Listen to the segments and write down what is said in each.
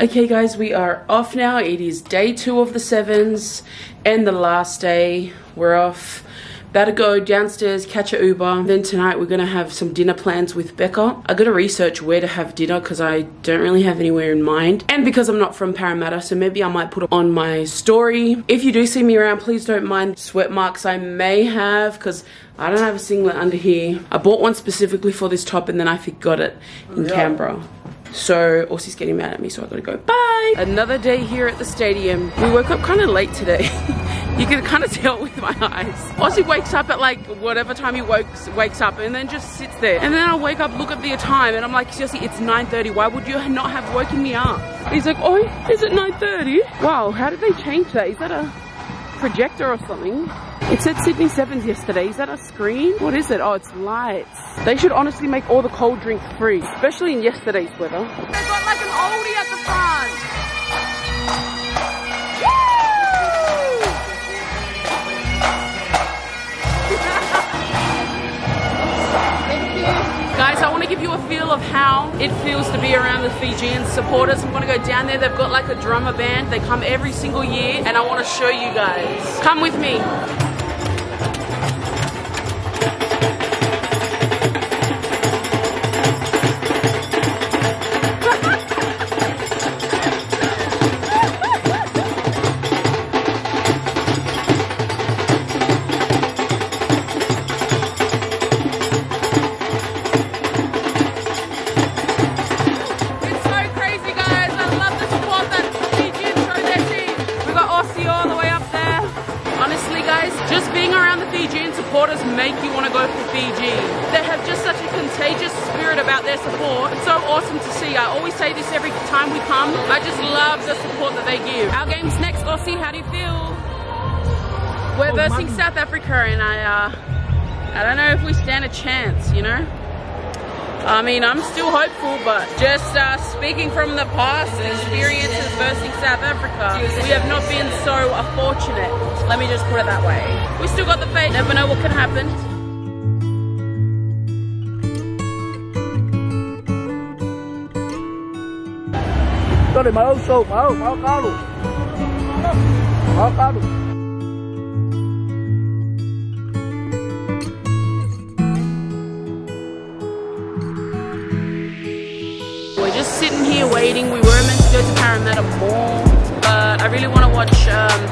Okay guys, we are off now. It is day 2 of the 7s and the last day. We're off. About to go downstairs, catch a Uber. Then tonight we're gonna have some dinner plans with Becca. I gotta research where to have dinner because I don't really have anywhere in mind. And because I'm not from Parramatta, so maybe I might put it on my story. If you do see me around, please don't mind sweat marks I may have because I don't have a singlet under here. I bought one specifically for this top and then I forgot it in Canberra. So Aussie's getting mad at me, so I gotta go. Bye! Another day here at the stadium. We woke up kind of late today. You can kind of tell with my eyes. Aussie wakes up at like whatever time he wakes up and then just sits there. And then I wake up, look at the time, and I'm like, Siaosi, it's 9:30. Why would you not have woken me up? He's like, oh, is it 9:30? Wow, how did they change that? Is that a projector or something? It said Sydney Sevens yesterday. Is that a screen? What is it? Oh, it's lights. They should honestly make all the cold drinks free, especially in yesterday's weather. They've got like an oldie at the front. Guys, I want to give you a feel of how it feels to be around the Fijian supporters. I'm going to go down there. They've got like a drummer band. They come every single year and I want to show you guys. Come with me. Supporters make you want to go for Fiji. They have just such a contagious spirit about their support. It's so awesome to see. I always say this every time we come. I just love the support that they give. Our game's next, Aussie. How do you feel? We're versing South Africa and I don't know if we stand a chance, you know? I mean, I'm still hopeful, but just speaking from the past experiences versing South Africa, we have not been so fortunate. Let me just put it that way. We still got the faith. Never know what can happen. Sorry, mau kalu. Sitting here waiting. We were meant to go to Parramatta Mall, but I really want to watch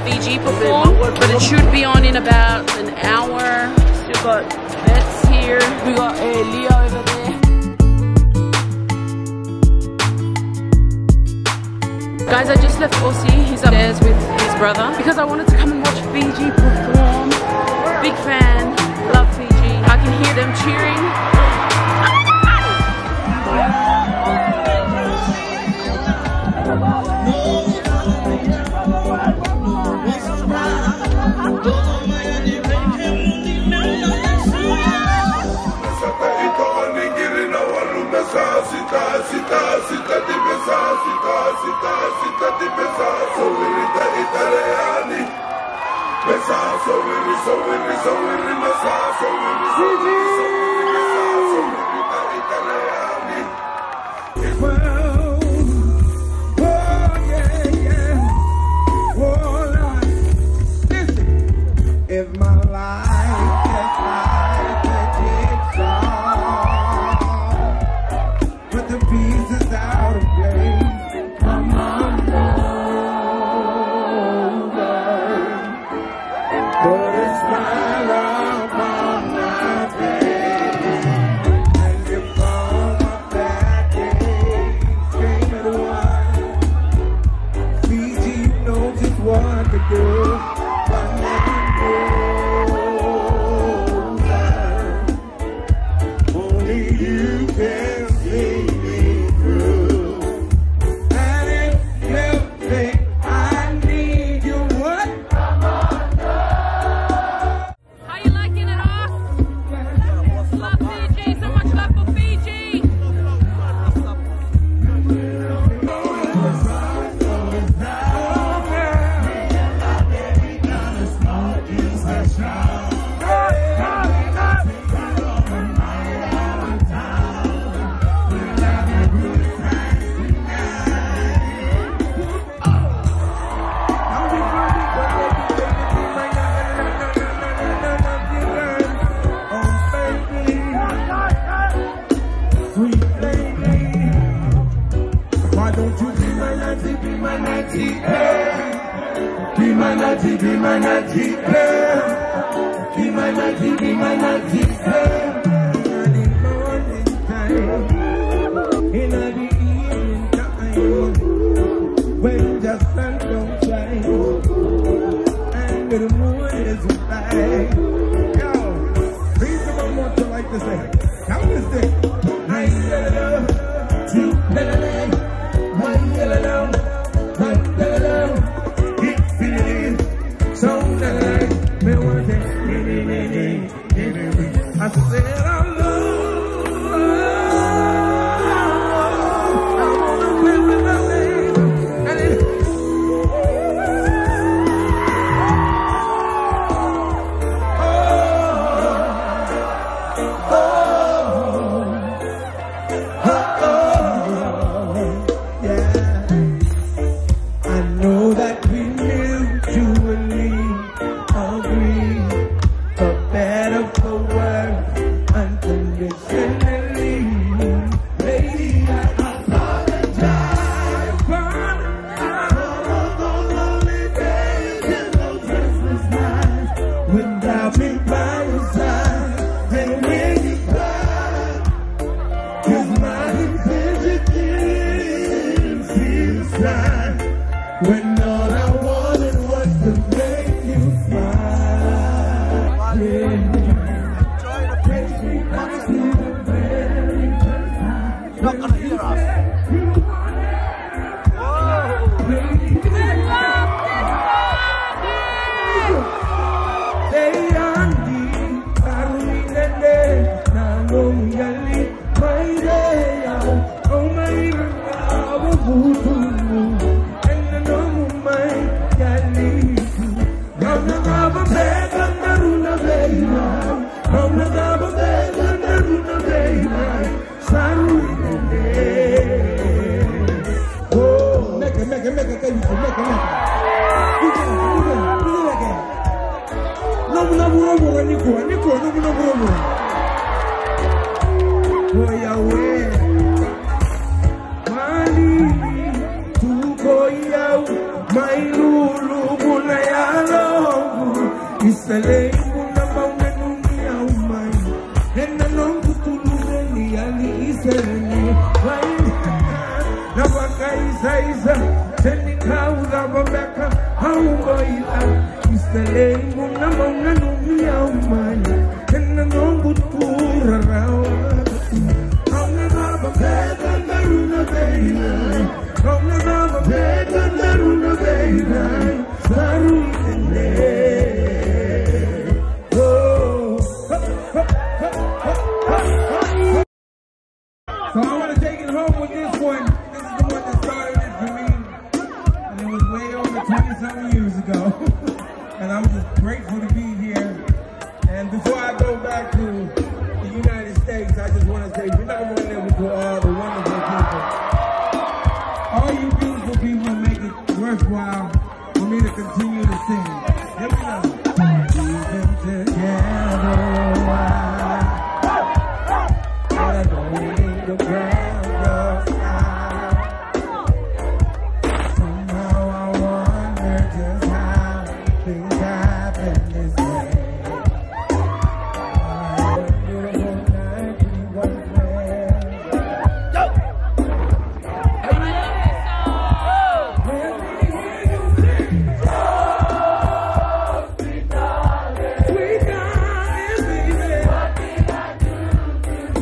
Fiji perform, but it should be on in about an hour. Still got vets here. We got Leo over there. Guys, I just left Aussie. He's upstairs with his brother because I wanted to come and watch Fiji perform. Big fan, love Fiji. I can hear them cheering. But it's not up on my day. don't you be my naughty, be my naughty girl. Be my naughty, be my naughty girl. Be my naughty, be my naughty girl. In the morning time, in the evening time, when the sun don't shine, and the moon is bright. Yo, please come on, what you like to say. How is this? Nice love, two love, one love, one love. It's feeling so nice. Me want it, I said I wanna play with my baby, and it. When all I wanted was to make you smile. Take me back to the very first time. Not gonna hear us. So I want to take it home with this one. This is the one that started it for me. And it was way over 20-something years ago. And I'm just grateful to be here. And before I go back to the United States, I just want to say, we're not going there to all the wonderful people. All you beautiful people make it worthwhile for me to continue to sing. Here we go. We've been together a while. The ground goes high. Somehow I wonder just how things happen this way. On a beautiful night we was there. Yo! When we hear you sing, oh, sweet darling, baby. What did I do to deserve?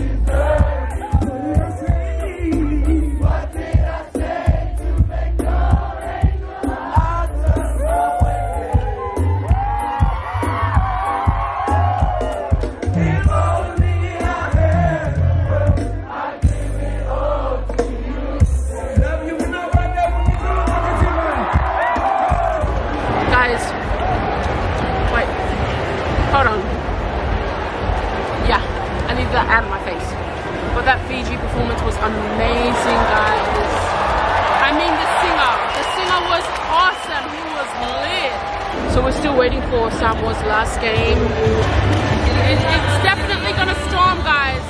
Hold on. Yeah, I need that out of my face. But that Fiji performance was amazing, guys. I mean, the singer was awesome. He was lit. So we're still waiting for Samoa's last game. It's definitely gonna storm, guys.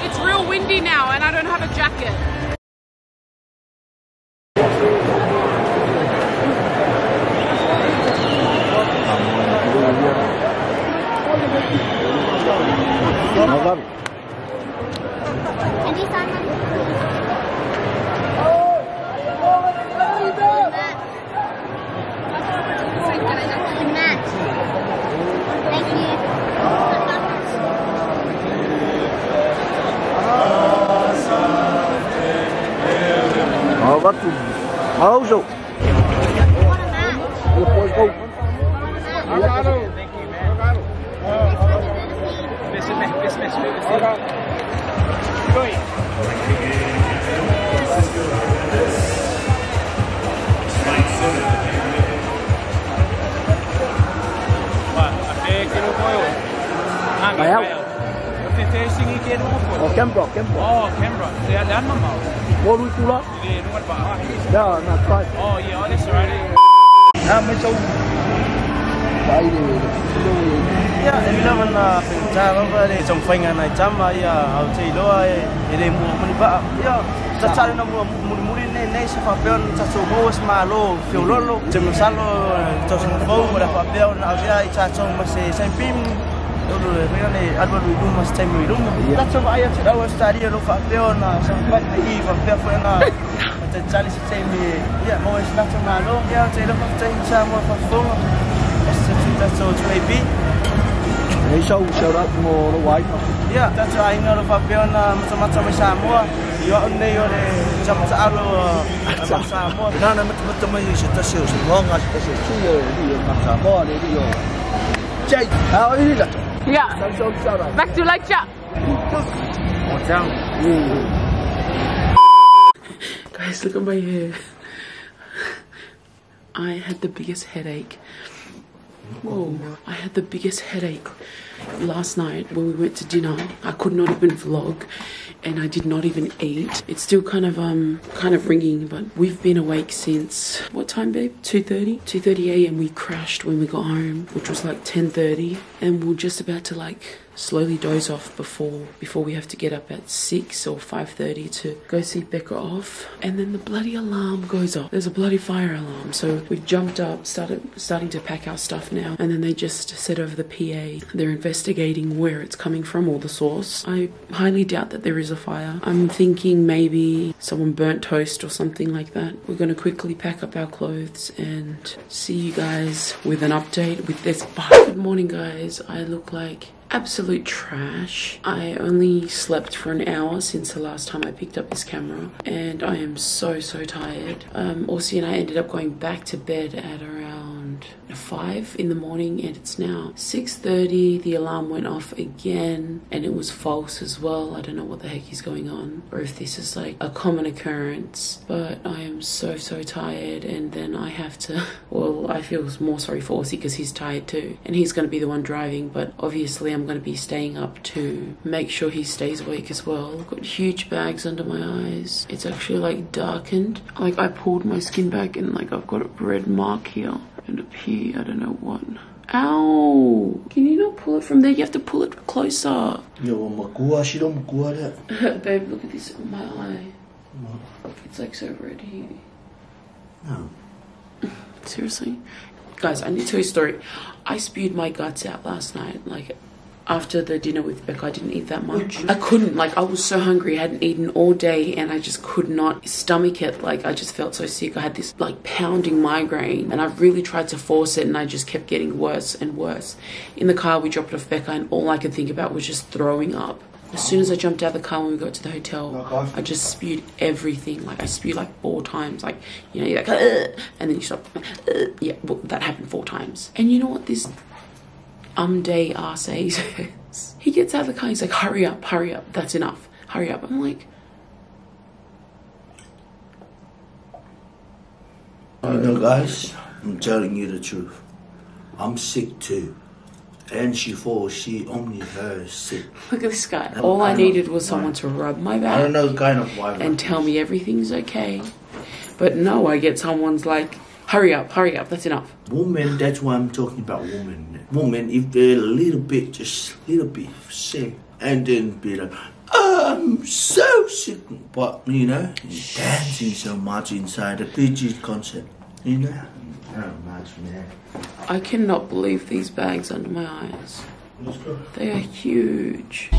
It's real windy now and I don't have a jacket. Also. Mày không? Canberra. Oh, Canberra. They had that mama. What we pull up? Yeah, no one about Yeah, not quite. Oh, yeah, that's alright. Mấy sâu. Vậy thì yeah, em biết mình cha nó để trồng phanh này chăm mà ở chỉ đó để mua mình vợ yeah chắc chắn nó mua này sẽ phải bên chắc số mua mà lo phiếu lo chừng sao lo cho số phố mà phải bên ở đây cha chồng mà sẽ xem phim rồi cái này ăn vào đúng mà xem rồi đúng chắc chắn ai sẽ đâu study lo phải bên xong bắt đi và bên phải là chắc chắn sẽ xem gì yeah mua chắc chắn mà lo yeah chơi lo phải xem sao mà phải phố that's so maybe mấy sâu sau đó mua nó quái mà. Yeah, that's why anh nó phải bên macam-macam macam mua. Yo này yo này macam sao macam mua. Nó macam mấy sự sự ngon à, sự chú rồi đi macam mua này đi rồi. Chạy, hao đi là. Yeah. Back to lecture. Guys, look at my hair. I had the biggest headache. Whoa, I had the biggest headache last night when we went to dinner. I could not even vlog and I did not even eat. It's still kind of ringing, but we've been awake since what time, babe? 2:30 a.m. We crashed when we got home, which was like 10:30, and we're just about to like slowly doze off before we have to get up at 6 or 5:30 to go see Becca off, and then the bloody alarm goes off. There's a bloody fire alarm, so we've jumped up, starting to pack our stuff now, and then they just said over the PA they're investigating where it's coming from or the source. I highly doubt that there is a fire. I'm thinking maybe someone burnt toast or something like that. We're going to quickly pack up our clothes and see you guys with an update with this. Good morning, guys. I look like absolute trash. I only slept for an hour since the last time I picked up this camera, and I am so tired. Aussie and I ended up going back to bed at around 5 in the morning, and it's now 6:30. The alarm went off again and it was false as well. I don't know what the heck is going on, or if this is like a common occurrence, but I am so tired. And then I have to, well, I feel more sorry for Aussie because he's tired too, and he's going to be the one driving, but obviously I'm going to be staying up to make sure he stays awake as well. I've got huge bags under my eyes. It's actually like darkened. Like I pulled my skin back and like I've got a red mark here and up here. I don't know what. Ow! Can you not pull it from there? You have to pull it closer. Babe, look at this on my eye. It's like so red here. No. Seriously? Guys, I need to tell you a story. I spewed my guts out last night. Like, after the dinner with Becca, I didn't eat that much. I couldn't, like, I was so hungry. I hadn't eaten all day and I just could not stomach it. Like, I just felt so sick. I had this, like, pounding migraine and I really tried to force it and I just kept getting worse and worse. In the car, we dropped off Becca and all I could think about was just throwing up. As soon as I jumped out of the car when we got to the hotel, I just spewed everything. Like, I spewed like 4 times. Like, you know, you're like, and then you stop. Yeah, well, that happened 4 times. And you know what this day RC says? He gets out of the car, he's like, hurry up, that's enough, hurry up. I'm like, You know, guys, I'm telling you the truth. I'm sick too. And she only her sick. Look at this guy. All I needed was someone to rub my back. I don't know kind of why. And tell me everything's okay. But no, I get someone's like, hurry up, that's enough. Women, that's why I'm talking about women. Women, if they're just a little bit sick, and then be like, I'm so sick. But, you know, he's dancing so much inside the PG concert. You know? How much, man. I cannot believe these bags under my eyes. Let's go. They are huge.